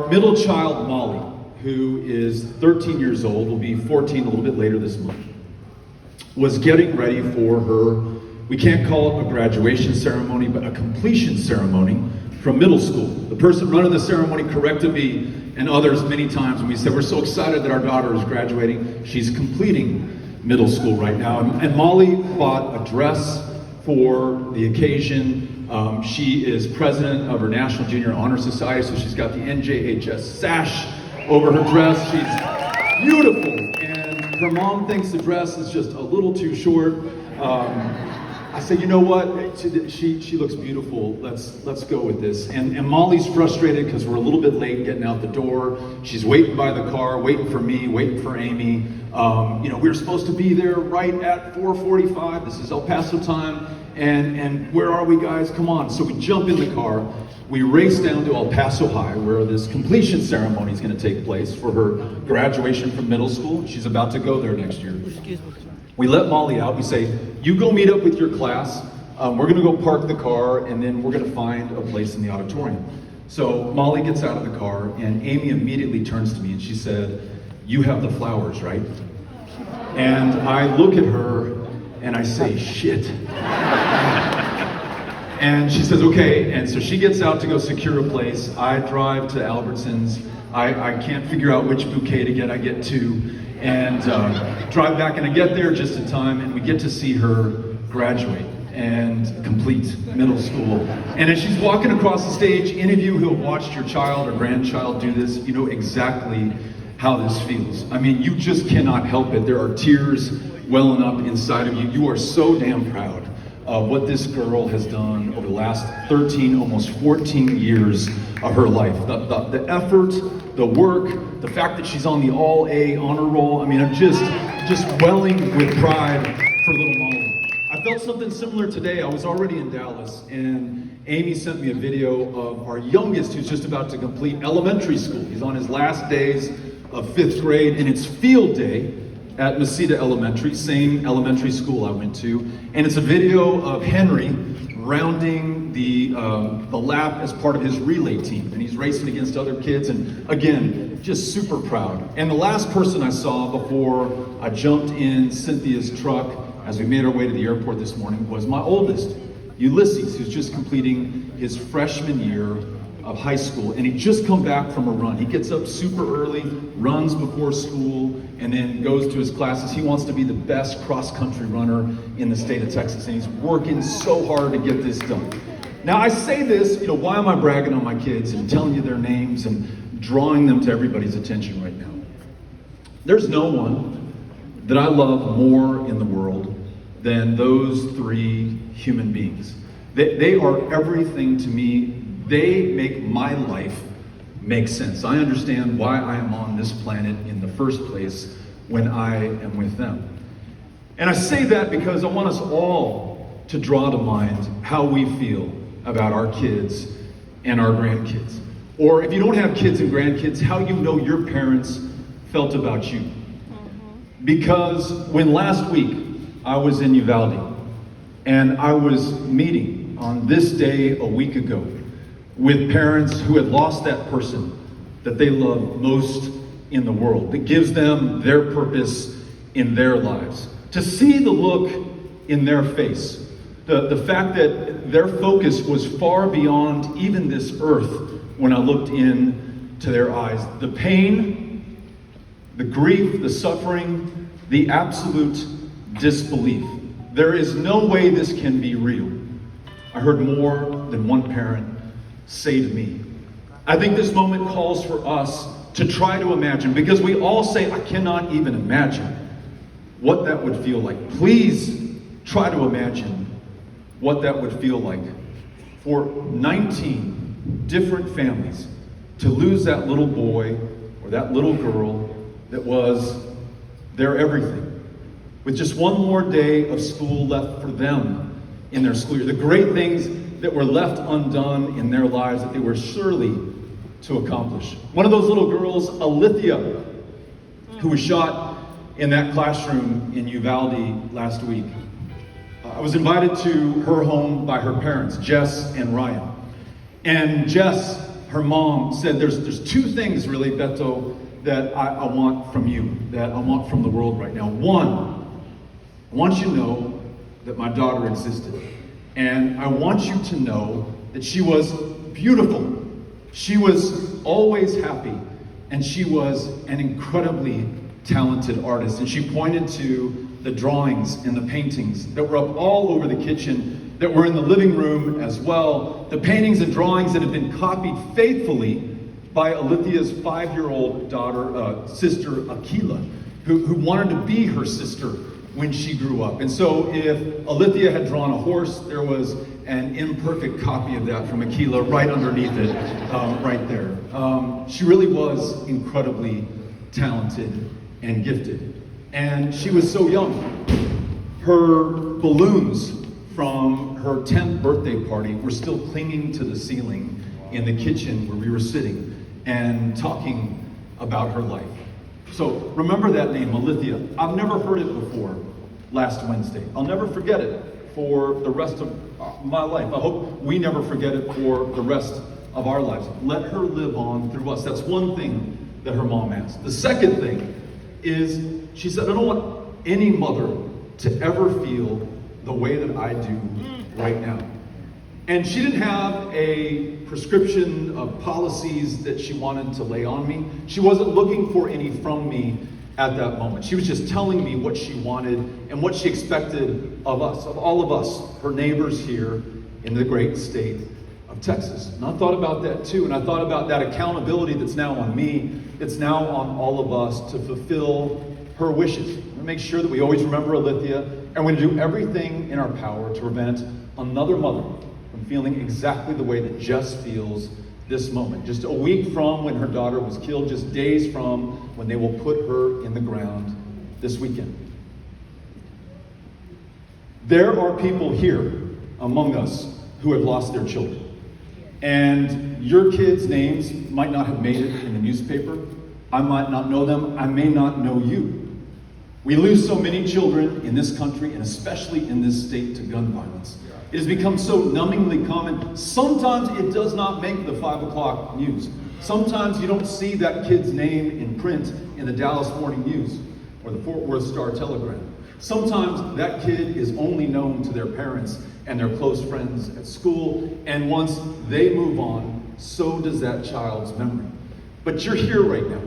Our middle child, Molly, who is 13 years old, will be 14 a little bit later this month, was getting ready for her, we can't call it a graduation ceremony, but a completion ceremony from middle school. The person running the ceremony corrected me and others many times when we said, we're so excited that our daughter is graduating. She's completing middle school right now. And Molly bought a dress for the occasion. She is president of her National Junior Honor Society, so she's got the NJHS sash over her dress. She's beautiful, and her mom thinks the dress is just a little too short. I said, you know what? She looks beautiful. Let's go with this. And Molly's frustrated because we're a little bit late getting out the door. She's waiting by the car, waiting for me, waiting for Amy. We were supposed to be there right at 4:45. This is El Paso time. And where are we, guys? Come on. So we jump in the car. We race down to El Paso High, where this completion ceremony is going to take place for her graduation from middle school. She's about to go there next year. We let Molly out. We say, you go meet up with your class. We're going to go park the car, and then we're going to find a place in the auditorium. So Molly gets out of the car, and Amy immediately turns to me, and she said, you have the flowers, right? And I look at her, and I say, shit. And she says, okay. And so she gets out to go secure a place. I drive to Albertsons. I can't figure out which bouquet to get. I get two. And drive back, and I get there just in time, and we get to see her graduate and complete middle school. And as she's walking across the stage, any of you who have watched your child or grandchild do this, you know exactly how this feels. I mean, you just cannot help it. There are tears welling up inside of you. You are so damn proud of what this girl has done over the last 13, almost 14 years of her life. The effort, the work, the fact that she's on the all-A honor roll. I mean, I'm just welling with pride for little Molly. I felt something similar today. I was already in Dallas, and Amy sent me a video of our youngest, who's just about to complete elementary school. He's on his last days of 5th grade, and it's field day at Mesita Elementary, same elementary school I went to. And it's a video of Henry rounding the lap as part of his relay team. And he's racing against other kids, and again, just super proud. And the last person I saw before I jumped in Cynthia's truck as we made our way to the airport this morning was my oldest, Ulysses, who's just completing his freshman year of high school, and he'd just come back from a run. He gets up super early, runs before school, and then goes to his classes. He wants to be the best cross-country runner in the state of Texas, and he's working so hard to get this done. Now, I say this, why am I bragging on my kids and telling you their names and drawing them to everybody's attention right now? There's no one that I love more in the world than those three human beings. They are everything to me. They make my life make sense. I understand why I am on this planet in the first place when I am with them. And I say that because I want us all to draw to mind how we feel about our kids and our grandkids. Or if you don't have kids and grandkids, how you know your parents felt about you. Because when last week I was in Uvalde, and I was meeting on this day a week ago with parents who had lost that person that they love most in the world, that gives them their purpose in their lives. To see the look in their face, the fact that their focus was far beyond even this earth when I looked into their eyes. The pain, the grief, the suffering, the absolute disbelief. There is no way this can be real. I heard more than one parent say to me. I think this moment calls for us to try to imagine, because we all say, I cannot even imagine what that would feel like. Please try to imagine what that would feel like for 19 different families to lose that little boy or that little girl that was their everything, with just one more day of school left for them in their school year. The great things that were left undone in their lives that they were surely to accomplish. One of those little girls, Alithia, who was shot in that classroom in Uvalde last week. I was invited to her home by her parents, Jess and Ryan. And Jess her mom said, there's two things really, Beto, that I want from you, that I want from the world right now. One, I want you to know that my daughter existed. And I want you to know that she was beautiful. She was always happy. And she was an incredibly talented artist. And she pointed to the drawings and the paintings that were up all over the kitchen, that were in the living room as well. The paintings and drawings that had been copied faithfully by Alithia's 5-year-old daughter, sister Akila, who wanted to be her sister when she grew up. And so if Alithia had drawn a horse, there was an imperfect copy of that from Akila right underneath it, right there. She really was incredibly talented and gifted. And she was so young. Her balloons from her 10th birthday party were still clinging to the ceiling in the kitchen where we were sitting and talking about her life. So remember that name, Alithia. I've never heard it before last Wednesday. I'll never forget it for the rest of my life. I hope we never forget it for the rest of our lives. Let her live on through us. That's one thing that her mom asked. The second thing is, she said, I don't want any mother to ever feel the way that I do right now. And she didn't have a prescription of policies that she wanted to lay on me. She wasn't looking for any from me at that moment. She was just telling me what she wanted and what she expected of us, of all of us, her neighbors here in the great state of Texas. And I thought about that too, and I thought about that accountability that's now on me, it's now on all of us to fulfill her wishes. To make sure that we always remember Alithia, and we're going to do everything in our power to prevent another mother from feeling exactly the way that Jess feels this moment. Just a week from when her daughter was killed, just days from when they will put her in the ground this weekend. There are people here among us who have lost their children. And your kids' names might not have made it in the newspaper. I might not know them. I may not know you. We lose so many children in this country, and especially in this state, to gun violence. It has become so numbingly common. Sometimes it does not make the 5 o'clock news. Sometimes you don't see that kid's name in print in the Dallas Morning News or the Fort Worth Star-Telegram. Sometimes that kid is only known to their parents and their close friends at school, and once they move on, so does that child's memory. But you're here right now,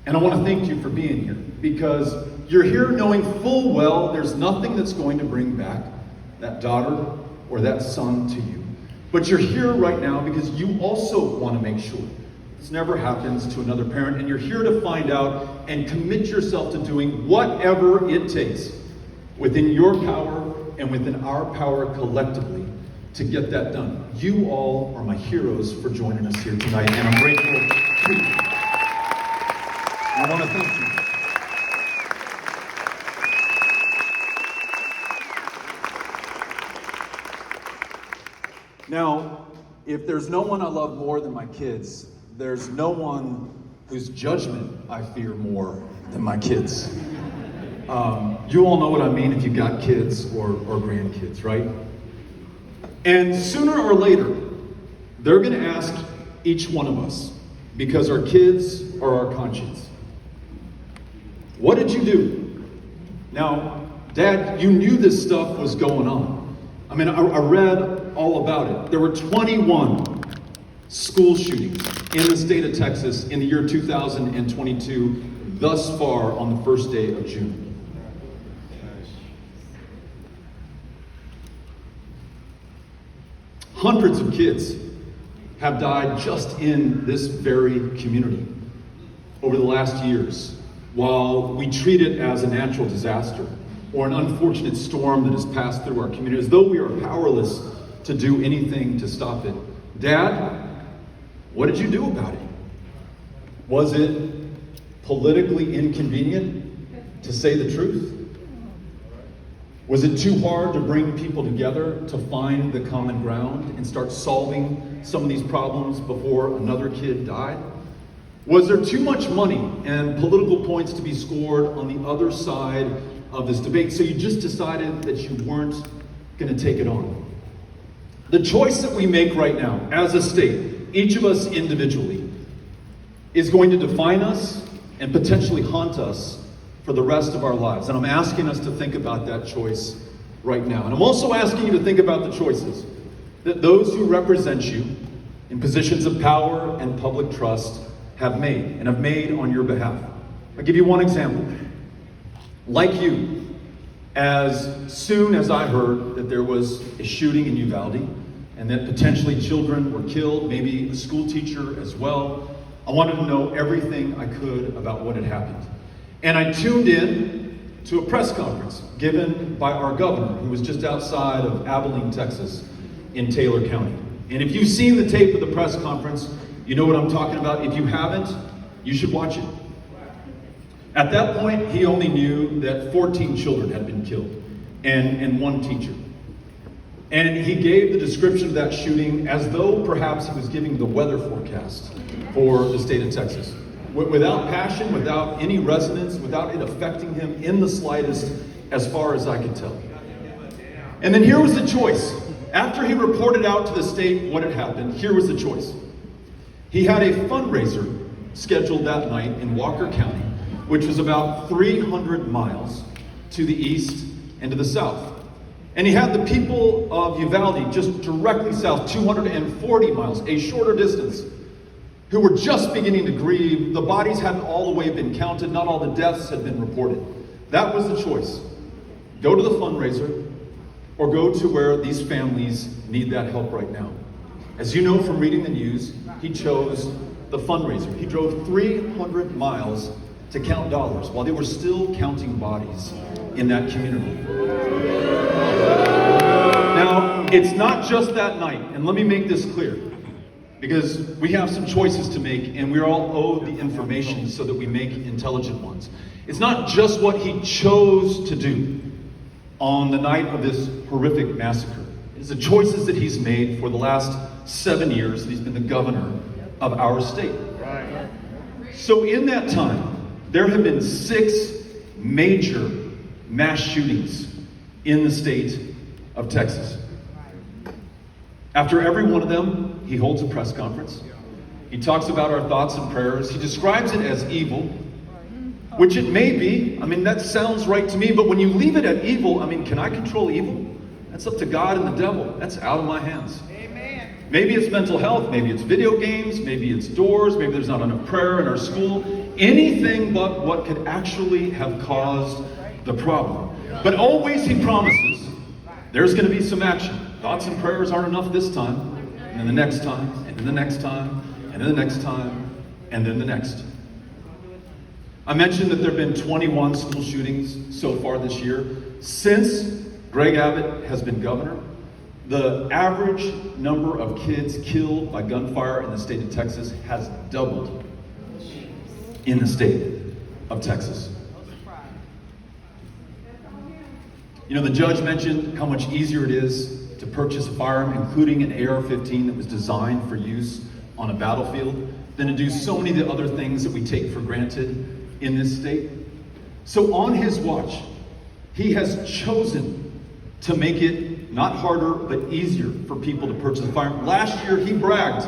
and I want to thank you for being here, because you're here knowing full well there's nothing that's going to bring back that daughter or that son to you. But you're here right now because you also want to make sure this never happens to another parent, and you're here to find out and commit yourself to doing whatever it takes within your power and within our power collectively to get that done. You all are my heroes for joining us here tonight, and I'm grateful to you. I want to thank you. Now, if there's no one I love more than my kids, there's no one whose judgment I fear more than my kids. You all know what I mean if you've got kids or grandkids, right? And sooner or later, they're going to ask each one of us, because our kids are our conscience, what did you do? Now, Dad, you knew this stuff was going on. I mean, I read all about it. There were 21 school shootings in the state of Texas in the year 2022 thus far on the first day of June. Hundreds of kids have died just in this very community over the last years, while we treat it as a natural disaster or an unfortunate storm that has passed through our community, as though we are powerless to do anything to stop it. Dad, what did you do about it? Was it politically inconvenient, to say the truth? Was it too hard to bring people together to find the common ground and start solving some of these problems before another kid died? Was there too much money and political points to be scored on the other side of this debate, so you just decided that you weren't going to take it on? The choice that we make right now as a state each of us individually, is going to define us and potentially haunt us for the rest of our lives. And I'm asking us to think about that choice right now. And I'm also asking you to think about the choices that those who represent you in positions of power and public trust have made, and have made on your behalf. I'll give you one example. Like you, as soon as I heard that there was a shooting in Uvalde and that potentially children were killed, maybe a school teacher as well, I wanted to know everything I could about what had happened. And I tuned in to a press conference given by our governor, who was just outside of Abilene, Texas, in Taylor County. And if you've seen the tape of the press conference, you know what I'm talking about. If you haven't, you should watch it. At that point, he only knew that 14 children had been killed and one teacher. And he gave the description of that shooting as though perhaps he was giving the weather forecast for the state of Texas. Without passion, without any resonance, without it affecting him in the slightest, as far as I could tell. And then here was the choice. After he reported out to the state what had happened, here was the choice. He had a fundraiser scheduled that night in Walker County, which was about 300 miles to the east and to the south. And he had the people of Uvalde just directly south, 240 miles, a shorter distance, who were just beginning to grieve. The bodies hadn't all the way been counted, not all the deaths had been reported. That was the choice. Go to the fundraiser, or go to where these families need that help right now. As you know from reading the news, he chose the fundraiser. He drove 300 miles to count dollars while they were still counting bodies in that community. Now, it's not just that night, and let me make this clear, because we have some choices to make, and we're all owed the information so that we make intelligent ones. It's not just what he chose to do on the night of this horrific massacre. It's the choices that he's made for the last 7 years that he's been the governor of our state. Right. So in that time, there have been 6 major mass shootings in the state of Texas. After every one of them, he holds a press conference. He talks about our thoughts and prayers. He describes it as evil, which it may be. I mean, that sounds right to me, but when you leave it at evil, I mean, can I control evil? That's up to God and the devil. That's out of my hands. Amen. Maybe it's mental health, maybe it's video games, maybe it's doors, maybe there's not enough prayer in our school. Anything but what could actually have caused the problem. But always he promises there's going to be some action. Thoughts and prayers aren't enough this time, and then the next time, and then the next time, and then the next time, and then the next. I mentioned that there have been 21 school shootings so far this year. Since Greg Abbott has been governor, the average number of kids killed by gunfire in the state of Texas has doubled in the state of Texas. You know, the judge mentioned how much easier it is to purchase a firearm, including an AR-15 that was designed for use on a battlefield, than to do so many of the other things that we take for granted in this state. So on his watch, he has chosen to make it not harder, but easier for people to purchase a firearm. Last year, he bragged,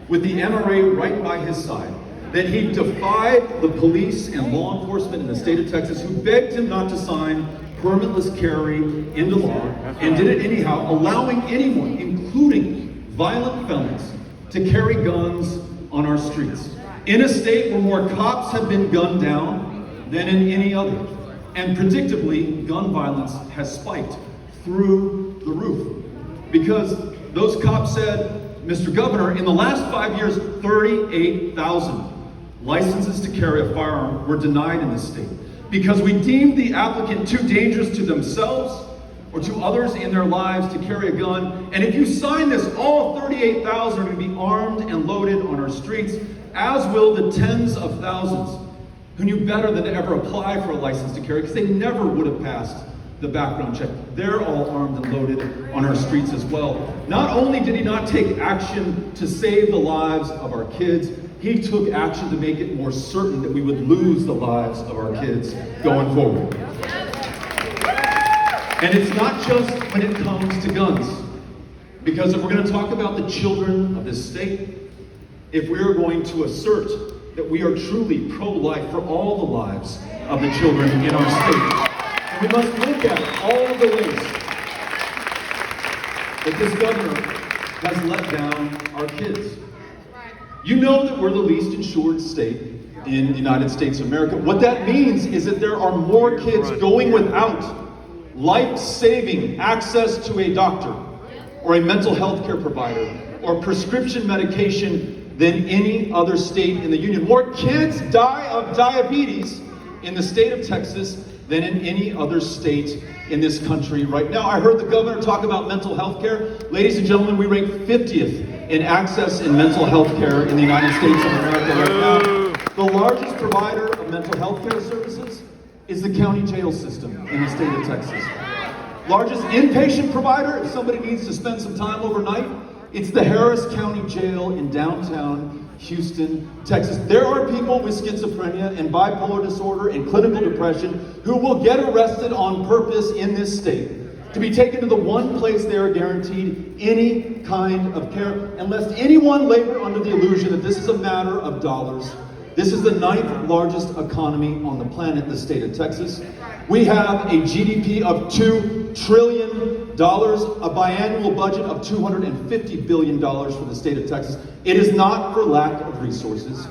with the NRA right by his side, that he defied the police and law enforcement in the state of Texas, who begged him not to sign permitless carry into law, and did it anyhow, allowing anyone, including violent felons, to carry guns on our streets. In a state where more cops have been gunned down than in any other. And predictably, gun violence has spiked through the roof. Because those cops said, Mr. Governor, in the last 5 years, 38,000 licenses to carry a firearm were denied in this state, because we deemed the applicant too dangerous to themselves or to others in their lives to carry a gun. And if you sign this, all 38,000 are going to be armed and loaded on our streets, as will the tens of thousands who knew better than to ever apply for a license to carry, because they never would have passed the background check. They're all armed and loaded on our streets as well. Not only did he not take action to save the lives of our kids, he took action to make it more certain that we would lose the lives of our kids going forward. And it's not just when it comes to guns. Because if we're going to talk about the children of this state, if we are going to assert that we are truly pro-life for all the lives of the children in our state. And we must look at all of the ways that this governor has let down our kids. You know that we're the least insured state in the United States of America. What that means is that there are more kids going without life-saving access to a doctor or a mental health care provider or prescription medication than any other state in the union. More kids die of diabetes in the state of Texas than in any other state in this country right now. I heard the governor talk about mental health care. Ladies and gentlemen, we rank 50th in access in mental health care in the United States of America right now. The largest provider of mental health care services is the county jail system in the state of Texas. Largest inpatient provider, if somebody needs to spend some time overnight, it's the Harris County Jail in downtown Houston, Texas. There are people with schizophrenia and bipolar disorder and clinical depression who will get arrested on purpose in this state to be taken to the one place they are guaranteed any kind of care. And lest anyone labor under the illusion that this is a matter of dollars, this is the 9th largest economy on the planet, the state of Texas. We have a GDP of $2 trillion, a biannual budget of $250 billion for the state of Texas. It is not for lack of resources.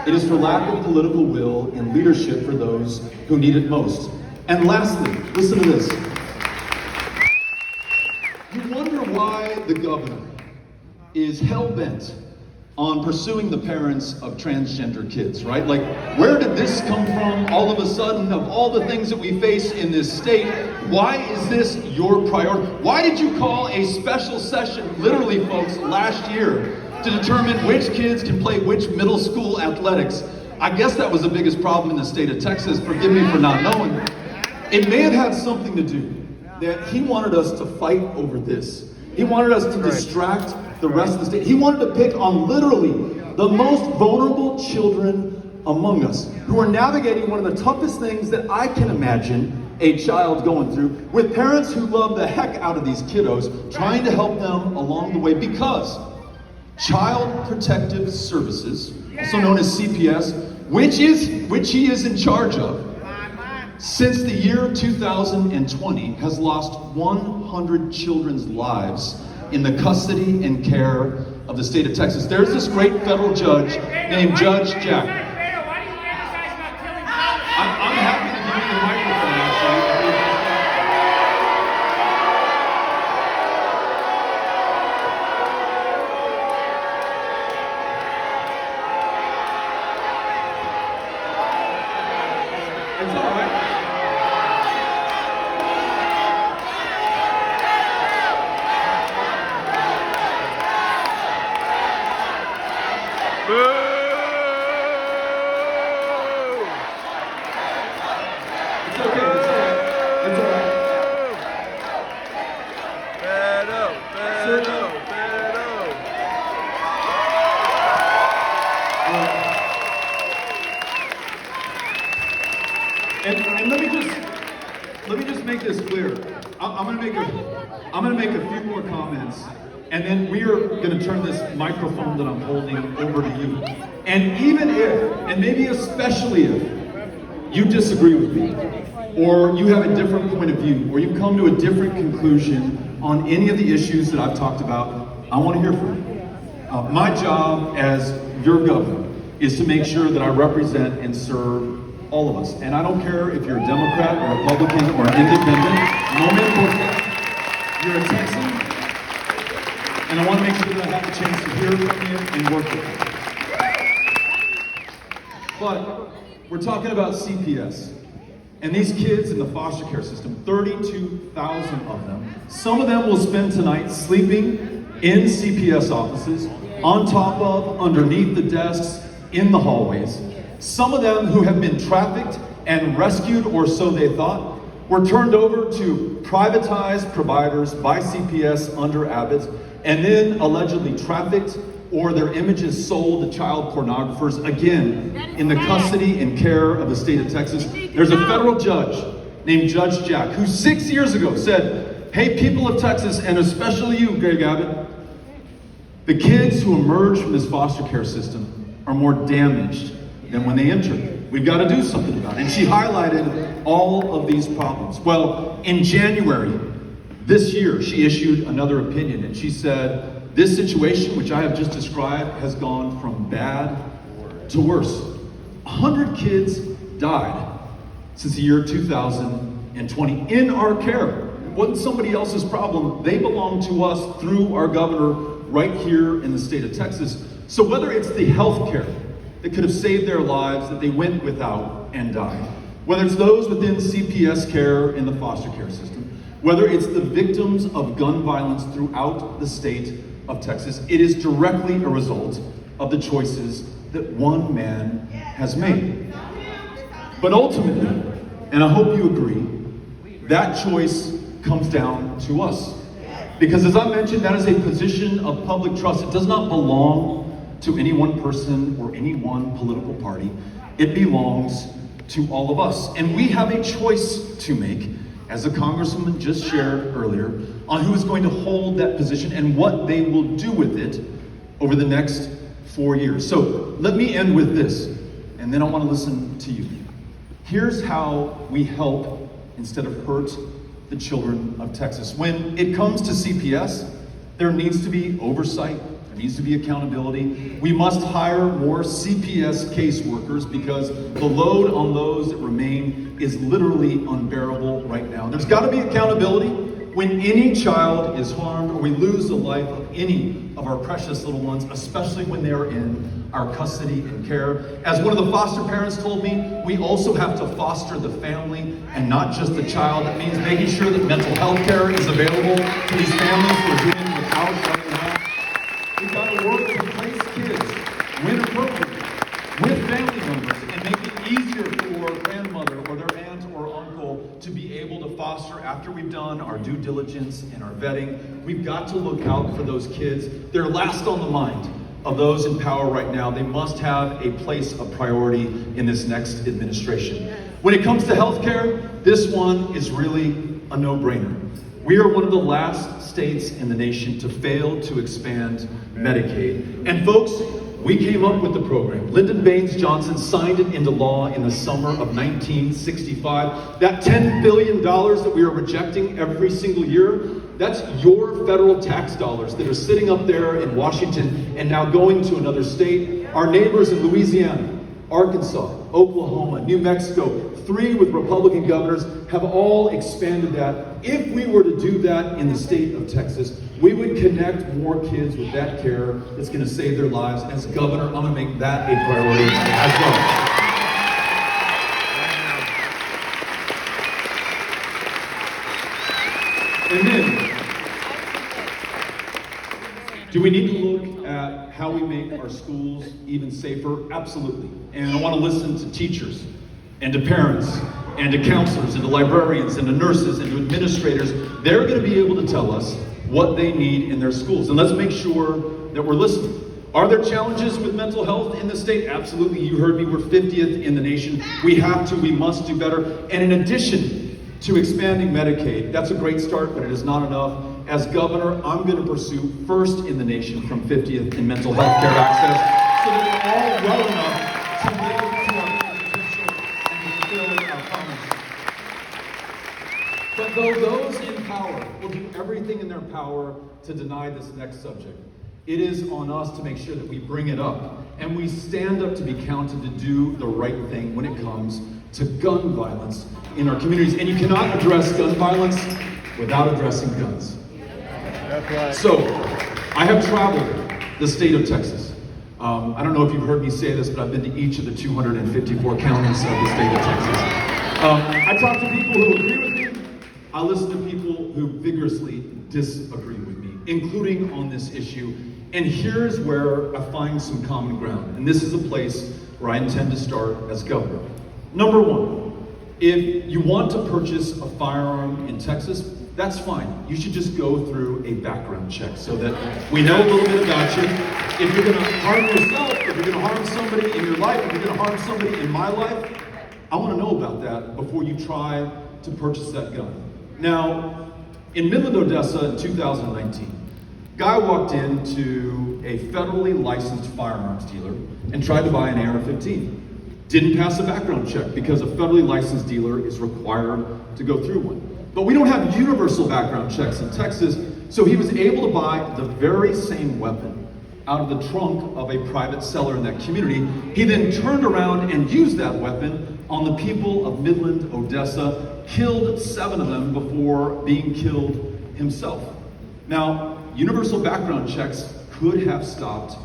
It is for lack of political will and leadership for those who need it most. And lastly, listen to this. You wonder why the governor is hell-bent on pursuing the parents of transgender kids, right? Like, where did this come from all of a sudden? Of all the things that we face in this state, why is this your priority? Why did you call a special session, literally, folks, last year to determine which kids can play which middle school athletics? I guess that was the biggest problem in the state of Texas. Forgive me for not knowing. It may have had something to do that he wanted us to fight over this. He wanted us to distract the rest of the state. He wanted to pick on literally the most vulnerable children among us who are navigating one of the toughest things that I can imagine a child going through, with parents who love the heck out of these kiddos, trying to help them along the way, because Child Protective Services, also known as CPS, which he is in charge of, since the year 2020 has lost 100 children's lives in the custody and care of the state of Texas. There's this great federal judge named Judge Jack. Beto, why do you emphasize about killing children? I'm happy to give you the microphone, actually. It's all right. Boo! It's okay. It's all right. Beto, Beto, Beto. And let me just make this clear. I'm gonna make a few more comments, and then we are gonna turn this microphone that I'm holding over to you. And even if, and maybe especially if, you disagree with me, or you have a different point of view, or you've come to a different conclusion on any of the issues that I've talked about, I want to hear from you. My job as your governor is to make sure that I represent and serve all of us. And I don't care if you're a Democrat or a Republican or an independent, no me importa. You're a Texan, and I want to make sure that I have the chance to hear from you and work with you. But we're talking about CPS. And these kids in the foster care system, 32,000 of them, some of them will spend tonight sleeping in CPS offices, on top of, underneath the desks, in the hallways. Some of them who have been trafficked and rescued, or so they thought, were turned over to privatized providers by CPS under Abbott, and then allegedly trafficked or their images sold to child pornographers, again, in the custody and care of the state of Texas. There's a federal judge named Judge Jack, who 6 years ago said, hey, people of Texas, and especially you, Greg Abbott, The kids who emerge from this foster care system are more damaged than when they entered. We've got to do something about it. And she highlighted all of these problems. Well, in January this year, she issued another opinion, and she said, this situation, which I have just described, has gone from bad to worse. 100 kids died since the year 2020 in our care. It wasn't somebody else's problem. They belong to us through our governor right here in the state of Texas. So whether it's the health care that could have saved their lives that they went without and died, whether it's those within CPS care in the foster care system, whether it's the victims of gun violence throughout the state of Texas, it is directly a result of the choices that one man has made. But ultimately, and I hope you agree, that choice comes down to us. Because as I mentioned, that is a position of public trust. It does not belong to any one person or any one political party. It belongs to all of us. And we have a choice to make, as the congresswoman just shared earlier, on who is going to hold that position and what they will do with it over the next 4 years. So let me end with this, and then I want to listen to you. Here's how we help instead of hurt the children of Texas. When it comes to CPS, there needs to be oversight, there needs to be accountability. We must hire more CPS caseworkers because the load on those that remain is literally unbearable right now. There's got to be accountability when any child is harmed or we lose the life of any of our precious little ones, especially when they are in our custody and care. As one of the foster parents told me, we also have to foster the family and not just the child. That means making sure that mental health care is available to these families who are doing without right now. We've got to work to place kids, when appropriate, with family members and make it easier for grandmother or their aunt or uncle to be able to foster after we've done our due diligence and our vetting. We've got to look out for those kids. They're last on the mind of those in power right now. They must have a place of priority in this next administration. When it comes to healthcare, this one is really a no-brainer. We are one of the last states in the nation to fail to expand Medicaid. And folks, we came up with the program. Lyndon Baines Johnson signed it into law in the summer of 1965. That $10 billion that we are rejecting every single year, that's your federal tax dollars that are sitting up there in Washington and now going to another state. Our neighbors in Louisiana, Arkansas, Oklahoma, New Mexico, 3 with Republican governors have all expanded that. If we were to do that in the state of Texas, we would connect more kids with that care that's going to save their lives. As governor, I'm going to make that a priority as well. And then, do we need to look at how we make our schools even safer? Absolutely. And I want to listen to teachers and to parents and to counselors and to librarians and to nurses and to administrators. They're going to be able to tell us what they need in their schools. And let's make sure that we're listening. Are there challenges with mental health in the state? Absolutely. You heard me. We're 50th in the nation. We have to, we must do better. And in addition to expanding Medicaid, that's a great start, but it is not enough. As governor, I'm going to pursue first in the nation from 50th in mental health care access so that we're all well enough to live to our potential and to fulfill our promise. But though those in power will do everything in their power to deny this next subject, it is on us to make sure that we bring it up and we stand up to be counted to do the right thing when it comes to gun violence in our communities. And you cannot address gun violence without addressing guns. That's right. So, I have traveled the state of Texas. I don't know if you've heard me say this, but I've been to each of the 254 counties of the state of Texas. I talk to people who agree with me. I listen to people who vigorously disagree with me, including on this issue. And here's where I find some common ground. And this is a place where I intend to start as governor. Number one, if you want to purchase a firearm in Texas, that's fine. You should just go through a background check so that we know a little bit about you. If you're going to harm yourself, if you're going to harm somebody in your life, if you're going to harm somebody in my life, I want to know about that before you try to purchase that gun. Now, in Midland, Odessa in 2019, Guy walked into a federally licensed firearms dealer and tried to buy an AR-15. Didn't pass a background check because a federally licensed dealer is required to go through one. But we don't have universal background checks in Texas, so he was able to buy the very same weapon out of the trunk of a private seller in that community. He then turned around and used that weapon on the people of Midland, Odessa, killed 7 of them before being killed himself. Now, universal background checks could have stopped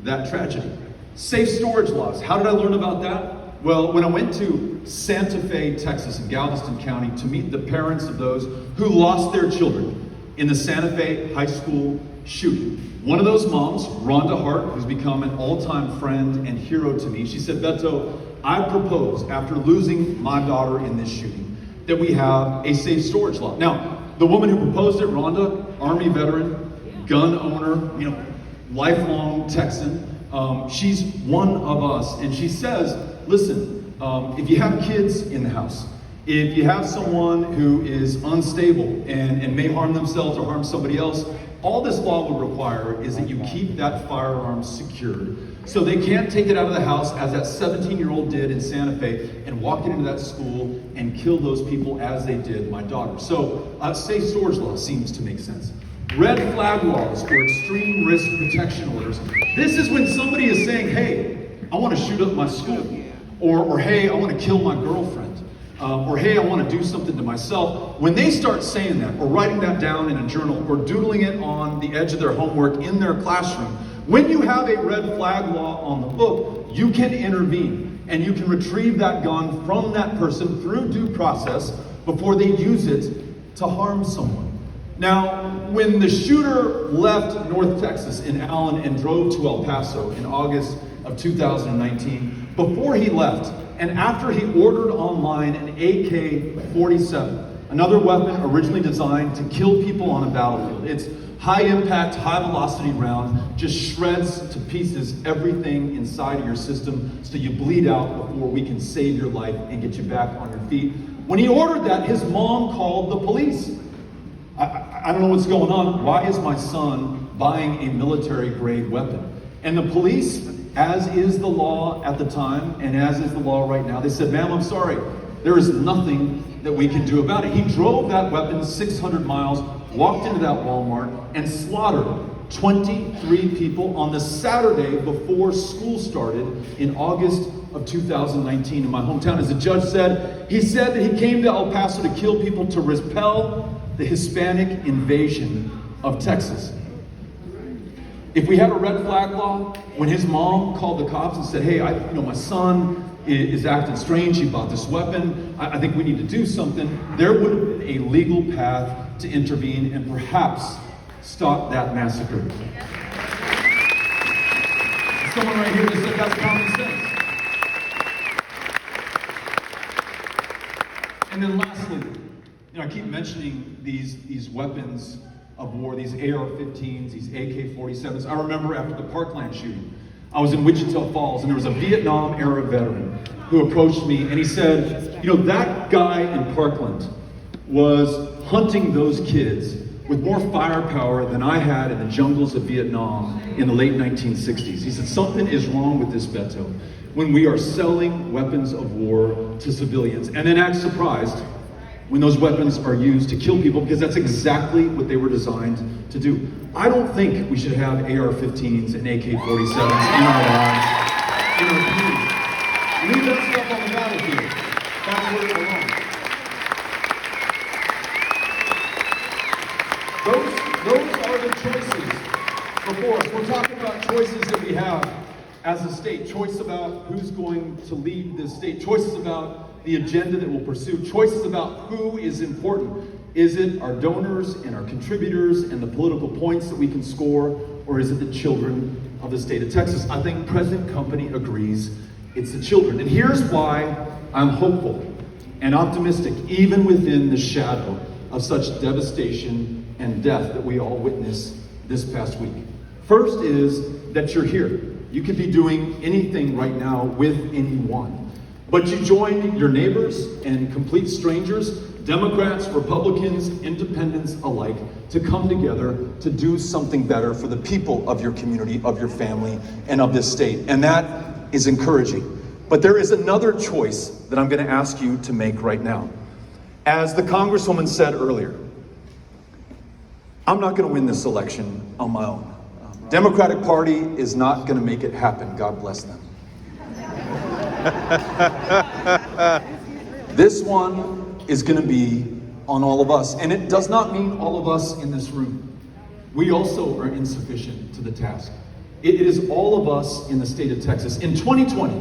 that tragedy. Safe storage laws. How did I learn about that? Well, when I went to Santa Fe, Texas, in Galveston County to meet the parents of those who lost their children in the Santa Fe high school shooting. One of those moms, Rhonda Hart, who's become an all-time friend and hero to me, she said, Beto, I propose, after losing my daughter in this shooting, that we have a safe storage law. Now, the woman who proposed it, Rhonda, Army veteran, gun owner, lifelong Texan, she's one of us, and she says, listen, if you have kids in the house, if you have someone who is unstable and may harm themselves or harm somebody else, all this law would require is that you keep that firearm secured. So they can't take it out of the house as that 17-year-old did in Santa Fe and walk into that school and kill those people as they did my daughter. So safe storage law seems to make sense. Red flag laws or extreme risk protection orders. This is when somebody is saying, hey, I want to shoot up my school. Or hey, I want to kill my girlfriend. Or hey, I want to do something to myself. When they start saying that, or writing that down in a journal, or doodling it on the edge of their homework in their classroom, when you have a red flag law on the book, you can intervene, and you can retrieve that gun from that person through due process before they use it to harm someone. Now, when the shooter left North Texas in Allen and drove to El Paso in August of 2019, before he left, and after he ordered online an AK-47, another weapon originally designed to kill people on a battlefield. It's high impact, high velocity round, just shreds to pieces everything inside of your system so you bleed out before we can save your life and get you back on your feet. When he ordered that, his mom called the police. I don't know what's going on. Why is my son buying a military grade weapon? And the police, as is the law at the time, and as is the law right now, they said, ma'am, I'm sorry. There is nothing that we can do about it. He drove that weapon 600 miles, walked into that Walmart, and slaughtered 23 people on the Saturday before school started in August of 2019 in my hometown. As the judge said, he said that he came to El Paso to kill people to repel the Hispanic invasion of Texas. If we had a red flag law, when his mom called the cops and said, hey, my son is acting strange, he bought this weapon, I think we need to do something, there would have been a legal path to intervene and perhaps stop that massacre. Someone right here just said that's common sense. And then lastly, I keep mentioning these weapons of war, these AR-15s, these AK-47s. I remember after the Parkland shooting, I was in Wichita Falls, and there was a Vietnam-era veteran who approached me, and he said, that guy in Parkland was hunting those kids with more firepower than I had in the jungles of Vietnam in the late 1960s. He said, something is wrong with this, Beto, when we are selling weapons of war to civilians, and then act surprised when those weapons are used to kill people, because that's exactly what they were designed to do. I don't think we should have AR-15s and AK-47s in our lives, in our communities. Leave that stuff on the battlefield. That's where it belongs. Those are the choices before us. We're talking about choices that we have as a state. Choice about who's going to lead this state. Choices about the agenda that we'll pursue, choices about who is important. Is it our donors and our contributors and the political points that we can score, or is it the children of the state of Texas? I think President Company agrees it's the children. And here's why I'm hopeful and optimistic, even within the shadow of such devastation and death that we all witnessed this past week. First is that you're here. You could be doing anything right now with anyone. but you joined your neighbors and complete strangers, Democrats, Republicans, independents alike, to come together to do something better for the people of your community, of your family, and of this state. And that is encouraging. But there is another choice that I'm going to ask you to make right now. As the Congresswoman said earlier, I'm not going to win this election on my own. Democratic Party is not going to make it happen. God bless them. This one is going to be on all of us. And it does not mean all of us in this room. We also are insufficient to the task. It is all of us in the state of Texas. In 2020,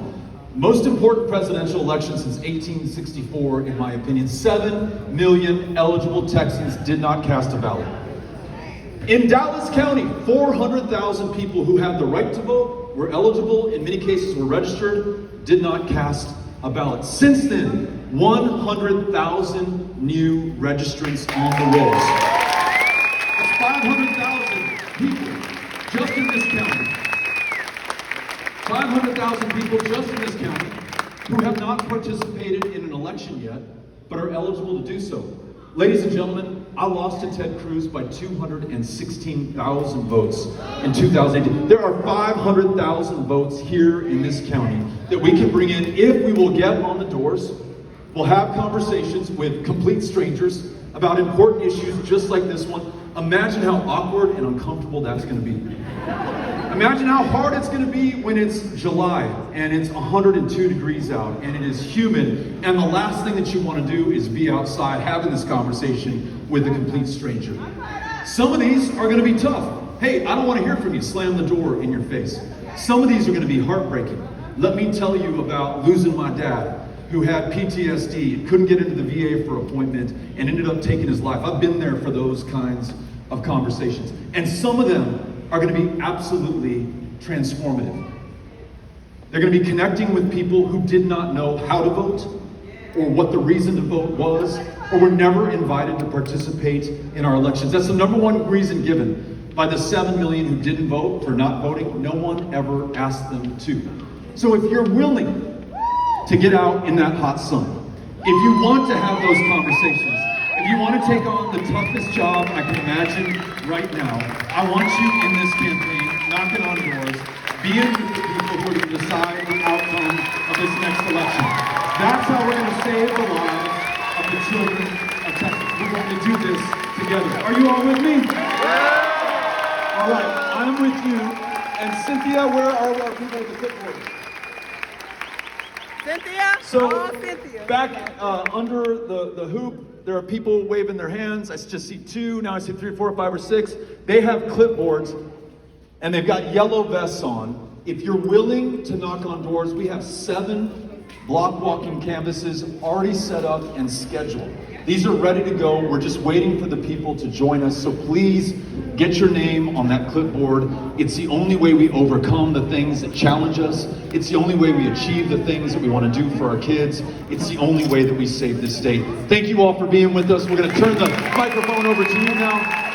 most important presidential election since 1864, in my opinion, 7 million eligible Texans did not cast a ballot. In Dallas County, 400,000 people who had the right to vote, were eligible, in many cases were registered, did not cast a ballot. Since then, 100,000 new registrants on the rolls. That's 500,000 people just in this county. 500,000 people just in this county who have not participated in an election yet, but are eligible to do so. Ladies and gentlemen, I lost to Ted Cruz by 216,000 votes in 2018. There are 500,000 votes here in this county that we can bring in if we will get on the doors. We'll have conversations with complete strangers about important issues just like this one. Imagine how awkward and uncomfortable that's going to be. Imagine how hard it's going to be when it's July and it's 102 degrees out and it is humid, and the last thing that you want to do is be outside having this conversation with a complete stranger. Some of these are going to be tough. Hey, I don't want to hear from you. Slam the door in your face. Some of these are going to be heartbreaking. Let me tell you about losing my dad, who had PTSD, couldn't get into the VA for an appointment, and ended up taking his life. I've been there for those kinds of conversations. And some of them are going to be absolutely transformative. They're going to be connecting with people who did not know how to vote, or what the reason to vote was, or were never invited to participate in our elections. That's the number one reason given by the 7 million who didn't vote for not voting. No one ever asked them to. So if you're willing to get out in that hot sun, if you want to have those conversations, if you want to take on the toughest job I can imagine right now, I want you in this campaign, knocking on doors, being with the people who are going to decide the outcome of this next election. That's how we're going to save the lives of the children of Texas. We're going to do this together. Are you all with me? All right, I'm with you. And Cynthia, where are our people with the clipboard? Cynthia? So, Cynthia. back under the hoop, there are people waving their hands. I just see 2, now I see 3, 4, 5, or 6. They have clipboards, and they've got yellow vests on. If you're willing to knock on doors, we have 7 block walking canvases already set up and scheduled. These are ready to go. We're just waiting for the people to join us. So please get your name on that clipboard. It's the only way we overcome the things that challenge us. It's the only way we achieve the things that we want to do for our kids. It's the only way that we save this state. Thank you all for being with us. We're going to turn the microphone over to you now.